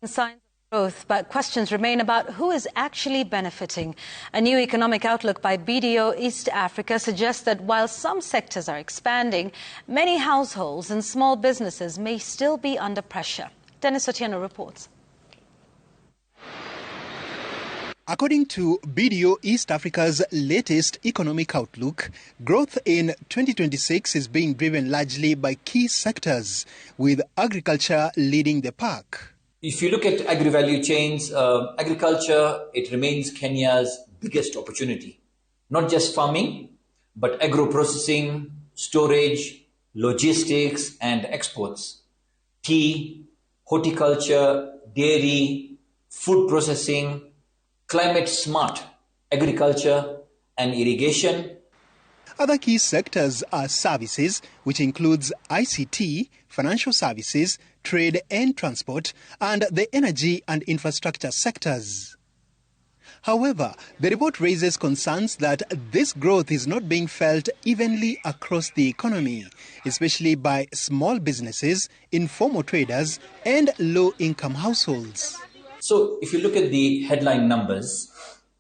Signs of growth, but questions remain about who is actually benefiting. A new economic outlook by BDO East Africa suggests that while some sectors are expanding, many households and small businesses may still be under pressure. Dennis Otieno reports. According to BDO East Africa's latest economic outlook, growth in 2026 is being driven largely by key sectors, with agriculture leading the pack. If you look at agri-value chains, agriculture, it remains Kenya's biggest opportunity. Not just farming, but agro-processing, storage, logistics, and exports. Tea, horticulture, dairy, food processing, climate-smart agriculture, and irrigation. Other key sectors are services, which includes ICT, financial services, trade and transport, and the energy and infrastructure sectors. However, the report raises concerns that this growth is not being felt evenly across the economy, especially by small businesses, informal traders, and low-income households. So if you look at the headline numbers,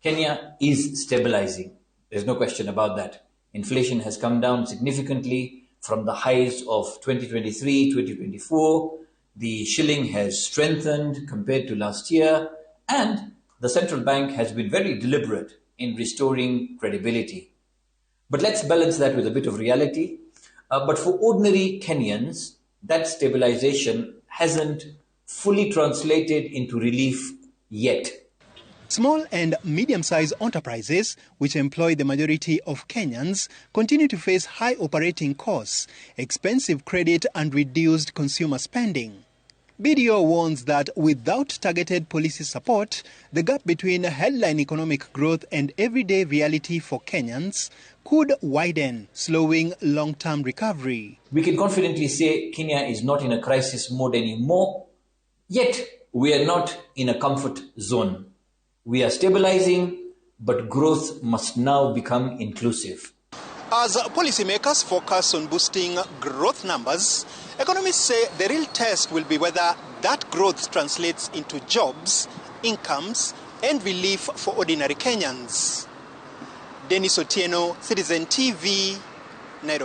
Kenya is stabilizing. There's no question about that. Inflation has come down significantly from the highs of 2023, 2024. The shilling has strengthened compared to last year, and the central bank has been very deliberate in restoring credibility. But let's balance that with a bit of reality. But for ordinary Kenyans, that stabilization hasn't fully translated into relief yet. Small and medium-sized enterprises, which employ the majority of Kenyans, continue to face high operating costs, expensive credit and reduced consumer spending. BDO warns that without targeted policy support, the gap between headline economic growth and everyday reality for Kenyans could widen, slowing long-term recovery. We can confidently say Kenya is not in a crisis mode anymore, yet we are not in a comfort zone. We are stabilizing, but growth must now become inclusive. As policymakers focus on boosting growth numbers, economists say the real test will be whether that growth translates into jobs, incomes, and relief for ordinary Kenyans. Dennis Otieno, Citizen TV, Nairobi.